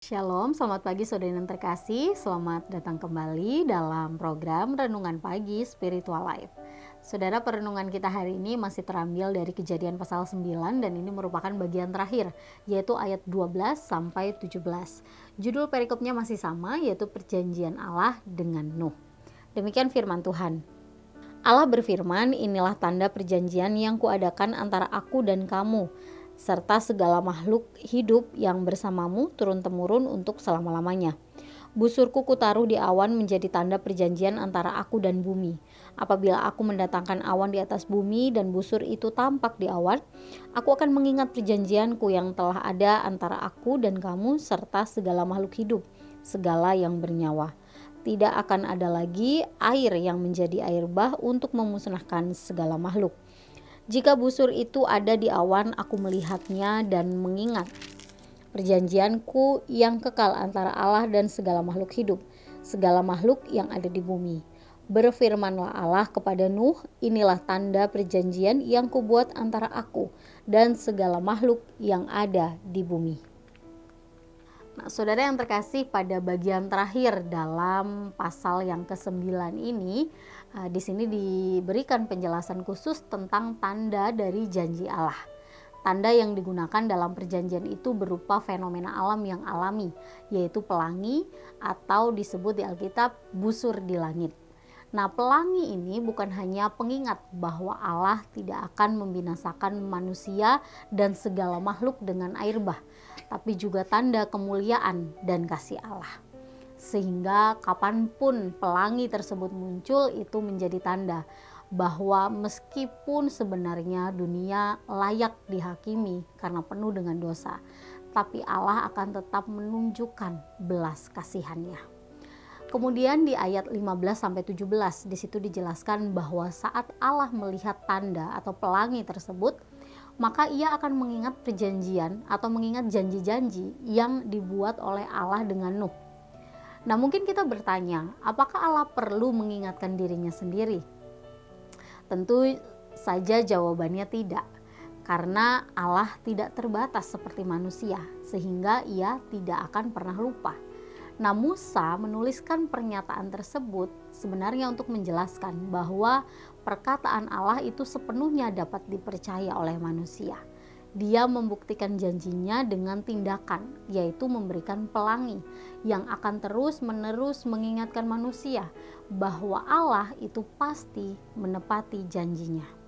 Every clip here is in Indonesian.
Shalom, selamat pagi saudara yang terkasih. Selamat datang kembali dalam program Renungan Pagi Spiritual Life. Saudara, perenungan kita hari ini masih terambil dari Kejadian pasal 9 dan ini merupakan bagian terakhir, yaitu ayat 12 sampai 17. Judul perikopnya masih sama, yaitu Perjanjian Allah dengan Nuh. Demikian firman Tuhan. Allah berfirman, "Inilah tanda perjanjian yang kuadakan antara aku dan kamu, serta segala makhluk hidup yang bersamamu turun-temurun untuk selama-lamanya. Busurku kutaruh di awan menjadi tanda perjanjian antara aku dan bumi. Apabila aku mendatangkan awan di atas bumi dan busur itu tampak di awan, aku akan mengingat perjanjianku yang telah ada antara aku dan kamu serta segala makhluk hidup, segala yang bernyawa. Tidak akan ada lagi air yang menjadi air bah untuk memusnahkan segala makhluk. Jika busur itu ada di awan, aku melihatnya dan mengingat perjanjianku yang kekal antara Allah dan segala makhluk hidup, segala makhluk yang ada di bumi. Berfirmanlah Allah kepada Nuh, inilah tanda perjanjian yang kubuat antara aku dan segala makhluk yang ada di bumi." Nah, saudara yang terkasih, pada bagian terakhir dalam pasal yang ke-9 ini, di sini diberikan penjelasan khusus tentang tanda dari janji Allah. Tanda yang digunakan dalam perjanjian itu berupa fenomena alam yang alami, yaitu pelangi atau disebut di Alkitab busur di langit. Nah, pelangi ini bukan hanya pengingat bahwa Allah tidak akan membinasakan manusia dan segala makhluk dengan air bah, tapi juga tanda kemuliaan dan kasih Allah. Sehingga kapanpun pelangi tersebut muncul, itu menjadi tanda bahwa meskipun sebenarnya dunia layak dihakimi karena penuh dengan dosa, tapi Allah akan tetap menunjukkan belas kasihannya. Kemudian di ayat 15-17 di situ dijelaskan bahwa saat Allah melihat tanda atau pelangi tersebut, maka ia akan mengingat perjanjian atau mengingat janji-janji yang dibuat oleh Allah dengan Nuh. Nah, mungkin kita bertanya, apakah Allah perlu mengingatkan dirinya sendiri? Tentu saja jawabannya tidak, karena Allah tidak terbatas seperti manusia, sehingga ia tidak akan pernah lupa. Nah, Musa menuliskan pernyataan tersebut sebenarnya untuk menjelaskan bahwa perkataan Allah itu sepenuhnya dapat dipercaya oleh manusia. Dia membuktikan janjinya dengan tindakan, yaitu memberikan pelangi yang akan terus-menerus mengingatkan manusia bahwa Allah itu pasti menepati janjinya.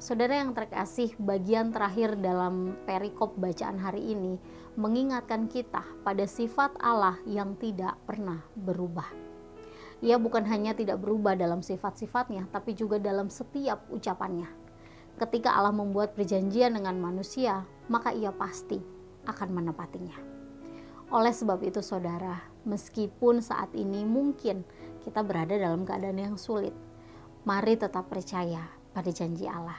Saudara yang terkasih, bagian terakhir dalam perikop bacaan hari ini mengingatkan kita pada sifat Allah yang tidak pernah berubah. Ia bukan hanya tidak berubah dalam sifat-sifatnya, tapi juga dalam setiap ucapannya. Ketika Allah membuat perjanjian dengan manusia, maka ia pasti akan menepatinya. Oleh sebab itu saudara, meskipun saat ini mungkin kita berada dalam keadaan yang sulit, mari tetap percaya pada janji Allah.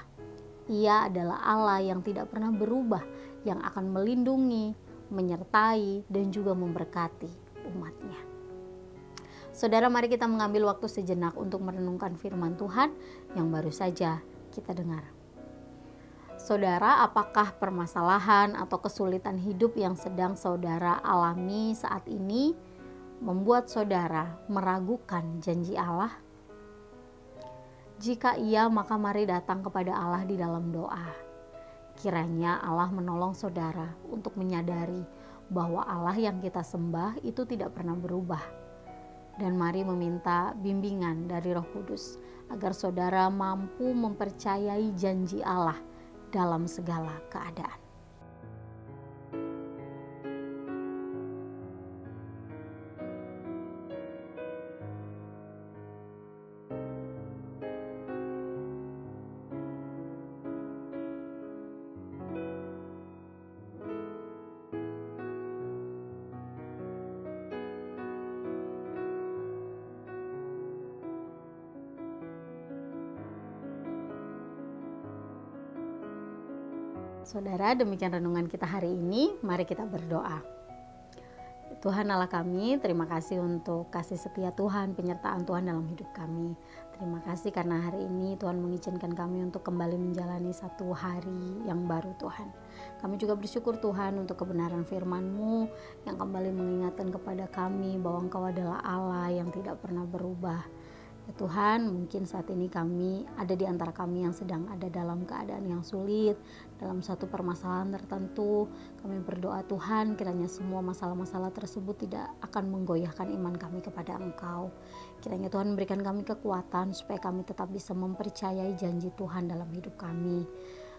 Ia adalah Allah yang tidak pernah berubah, yang akan melindungi, menyertai, dan juga memberkati umatnya. Saudara, mari kita mengambil waktu sejenak untuk merenungkan firman Tuhan yang baru saja kita dengar. Saudara, apakah permasalahan atau kesulitan hidup yang sedang saudara alami saat ini membuat saudara meragukan janji Allah? Jika iya, maka mari datang kepada Allah di dalam doa. Kiranya Allah menolong saudara untuk menyadari bahwa Allah yang kita sembah itu tidak pernah berubah. Dan mari meminta bimbingan dari Roh Kudus agar saudara mampu mempercayai janji Allah dalam segala keadaan. Saudara, demikian renungan kita hari ini. Mari kita berdoa. Tuhan Allah kami, terima kasih untuk kasih setia Tuhan, penyertaan Tuhan dalam hidup kami. Terima kasih karena hari ini Tuhan mengizinkan kami untuk kembali menjalani satu hari yang baru Tuhan. Kami juga bersyukur Tuhan untuk kebenaran firman-Mu yang kembali mengingatkan kepada kami bahwa Engkau adalah Allah yang tidak pernah berubah. Ya Tuhan, mungkin saat ini kami ada di antara kami yang sedang ada dalam keadaan yang sulit, dalam satu permasalahan tertentu. Kami berdoa Tuhan, kiranya semua masalah-masalah tersebut tidak akan menggoyahkan iman kami kepada Engkau. Kiranya Tuhan memberikan kami kekuatan supaya kami tetap bisa mempercayai janji Tuhan dalam hidup kami.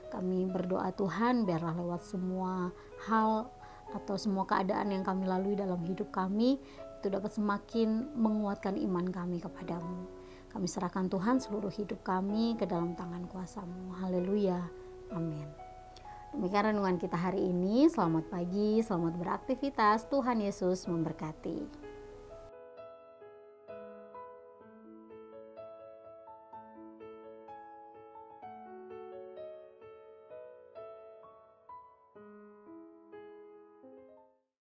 Kami berdoa Tuhan, biarlah lewat semua hal atau semua keadaan yang kami lalui dalam hidup kami, itu dapat semakin menguatkan iman kami kepadamu. Kami serahkan Tuhan seluruh hidup kami ke dalam tangan kuasa-Mu. Haleluya. Amin. Demikian renungan kita hari ini. Selamat pagi, selamat beraktivitas. Tuhan Yesus memberkati.